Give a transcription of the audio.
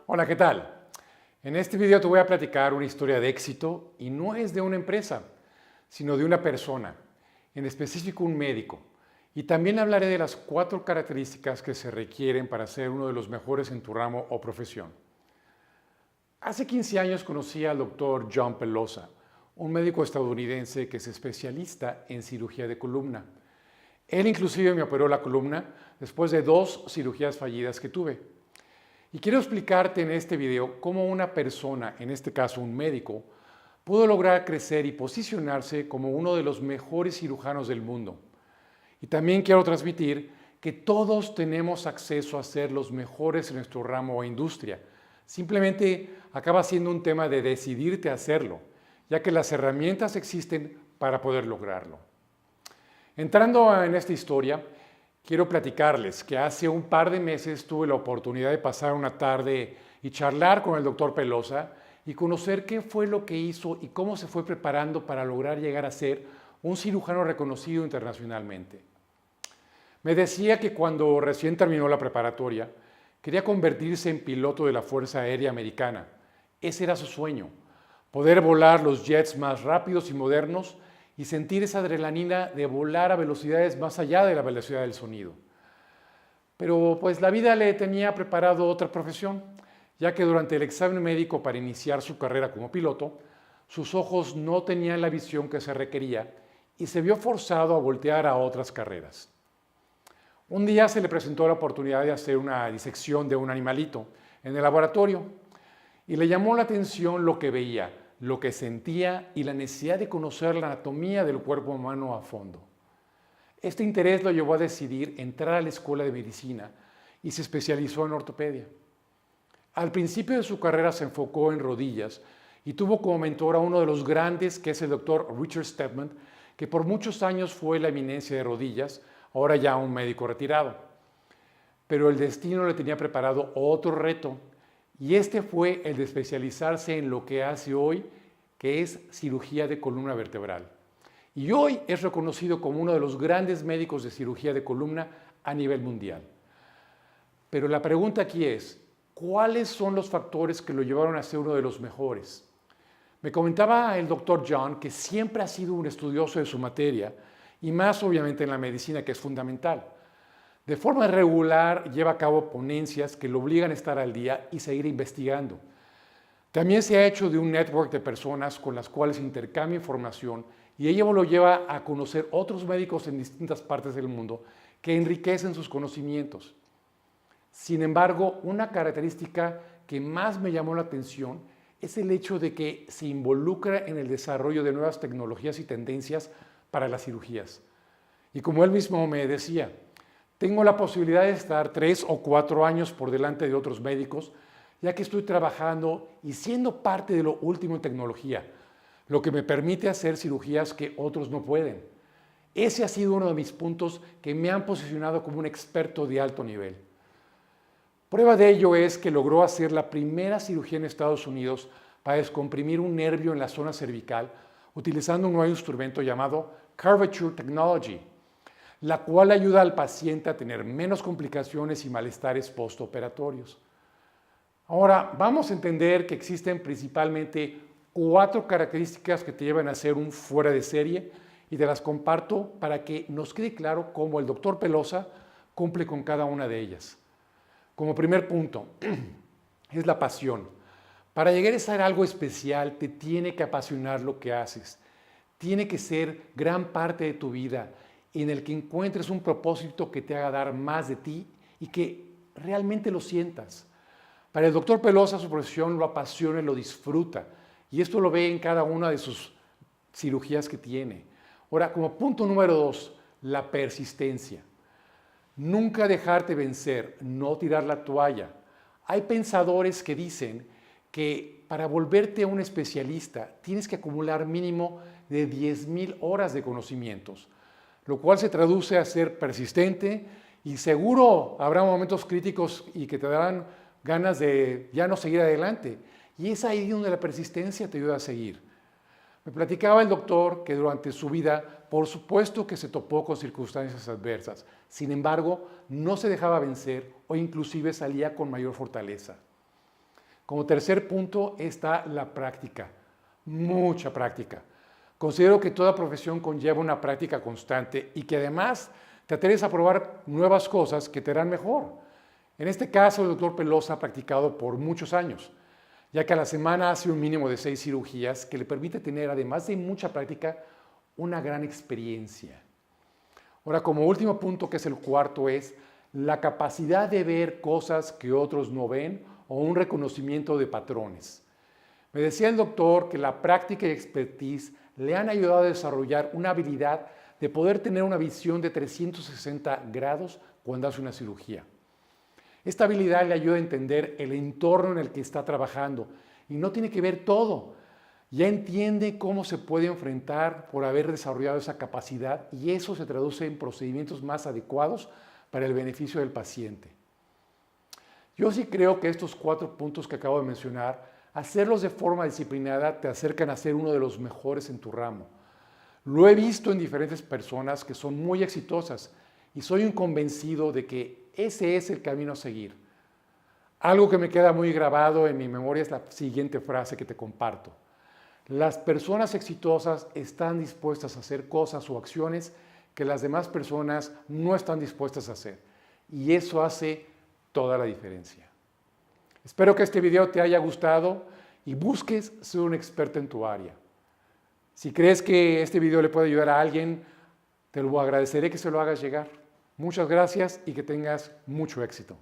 Hola, ¿qué tal? En este video te voy a platicar una historia de éxito y no es de una empresa, sino de una persona, en específico un médico. Y también hablaré de las 4 características que se requieren para ser uno de los mejores en tu ramo o profesión. Hace 15 años conocí al doctor John Pelosa, un médico estadounidense que es especialista en cirugía de columna. Él inclusive me operó la columna después de 2 cirugías fallidas que tuve. Y quiero explicarte en este video cómo una persona, en este caso un médico, pudo lograr crecer y posicionarse como uno de los mejores cirujanos del mundo. Y también quiero transmitir que todos tenemos acceso a ser los mejores en nuestro ramo o industria. Simplemente acaba siendo un tema de decidirte a hacerlo, ya que las herramientas existen para poder lograrlo. Entrando en esta historia, quiero platicarles que hace un par de meses tuve la oportunidad de pasar una tarde y charlar con el doctor Pelosa y conocer qué fue lo que hizo y cómo se fue preparando para lograr llegar a ser un cirujano reconocido internacionalmente. Me decía que cuando recién terminó la preparatoria, quería convertirse en piloto de la Fuerza Aérea Americana. Ese era su sueño, poder volar los jets más rápidos y modernos y sentir esa adrenalina de volar a velocidades más allá de la velocidad del sonido. Pero pues la vida le tenía preparado otra profesión, ya que durante el examen médico para iniciar su carrera como piloto, sus ojos no tenían la visión que se requería y se vio forzado a voltear a otras carreras. Un día se le presentó la oportunidad de hacer una disección de un animalito en el laboratorio y le llamó la atención lo que veía, lo que sentía y la necesidad de conocer la anatomía del cuerpo humano a fondo. Este interés lo llevó a decidir entrar a la escuela de medicina y se especializó en ortopedia. Al principio de su carrera se enfocó en rodillas y tuvo como mentor a uno de los grandes, que es el doctor Richard Stedman, que por muchos años fue la eminencia de rodillas, ahora ya un médico retirado. Pero el destino le tenía preparado otro reto, y este fue el de especializarse en lo que hace hoy, que es cirugía de columna vertebral. Y hoy es reconocido como uno de los grandes médicos de cirugía de columna a nivel mundial. Pero la pregunta aquí es, ¿cuáles son los factores que lo llevaron a ser uno de los mejores? Me comentaba el doctor John que siempre ha sido un estudioso de su materia, y más obviamente en la medicina, que es fundamental. De forma regular lleva a cabo ponencias que lo obligan a estar al día y seguir investigando. También se ha hecho de un network de personas con las cuales intercambia información y ello lo lleva a conocer otros médicos en distintas partes del mundo que enriquecen sus conocimientos. Sin embargo, una característica que más me llamó la atención es el hecho de que se involucra en el desarrollo de nuevas tecnologías y tendencias para las cirugías. Y como él mismo me decía, tengo la posibilidad de estar 3 o 4 años por delante de otros médicos, ya que estoy trabajando y siendo parte de lo último en tecnología, lo que me permite hacer cirugías que otros no pueden. Ese ha sido uno de mis puntos que me han posicionado como un experto de alto nivel. Prueba de ello es que logró hacer la primera cirugía en Estados Unidos para descomprimir un nervio en la zona cervical utilizando un nuevo instrumento llamado Curvature Technology, la cual ayuda al paciente a tener menos complicaciones y malestares postoperatorios. Ahora, vamos a entender que existen principalmente 4 características que te llevan a ser un fuera de serie y te las comparto para que nos quede claro cómo el doctor Pelosa cumple con cada una de ellas. Como primer punto, es la pasión. Para llegar a ser algo especial, te tiene que apasionar lo que haces. Tiene que ser gran parte de tu vida en el que encuentres un propósito que te haga dar más de ti y que realmente lo sientas. Para el doctor Pelosa, su profesión lo apasiona y lo disfruta. Y esto lo ve en cada una de sus cirugías que tiene. Ahora, como punto número 2, la persistencia. Nunca dejarte vencer, no tirar la toalla. Hay pensadores que dicen que para volverte un especialista tienes que acumular mínimo de 10,000 horas de conocimientos, lo cual se traduce a ser persistente y seguro habrá momentos críticos y que te darán ganas de ya no seguir adelante. Y es ahí donde la persistencia te ayuda a seguir. Me platicaba el doctor que durante su vida, por supuesto que se topó con circunstancias adversas. Sin embargo, no se dejaba vencer o inclusive salía con mayor fortaleza. Como tercer punto está la práctica, mucha práctica. Considero que toda profesión conlleva una práctica constante y que además te atreves a probar nuevas cosas que te harán mejor. En este caso, el doctor Pelosa ha practicado por muchos años, ya que a la semana hace un mínimo de 6 cirugías que le permite tener, además de mucha práctica, una gran experiencia. Ahora, como último punto, que es el cuarto, es la capacidad de ver cosas que otros no ven o un reconocimiento de patrones. Me decía el doctor que la práctica y expertise le han ayudado a desarrollar una habilidad de poder tener una visión de 360 grados cuando hace una cirugía. Esta habilidad le ayuda a entender el entorno en el que está trabajando y no tiene que ver todo. Ya entiende cómo se puede enfrentar por haber desarrollado esa capacidad y eso se traduce en procedimientos más adecuados para el beneficio del paciente. Yo sí creo que estos 4 puntos que acabo de mencionar, hacerlos de forma disciplinada te acercan a ser uno de los mejores en tu ramo. Lo he visto en diferentes personas que son muy exitosas y soy un convencido de que ese es el camino a seguir. Algo que me queda muy grabado en mi memoria es la siguiente frase que te comparto. Las personas exitosas están dispuestas a hacer cosas o acciones que las demás personas no están dispuestas a hacer. Y eso hace toda la diferencia. Espero que este video te haya gustado y busques ser un experto en tu área. Si crees que este video le puede ayudar a alguien, te lo agradeceré que se lo hagas llegar. Muchas gracias y que tengas mucho éxito.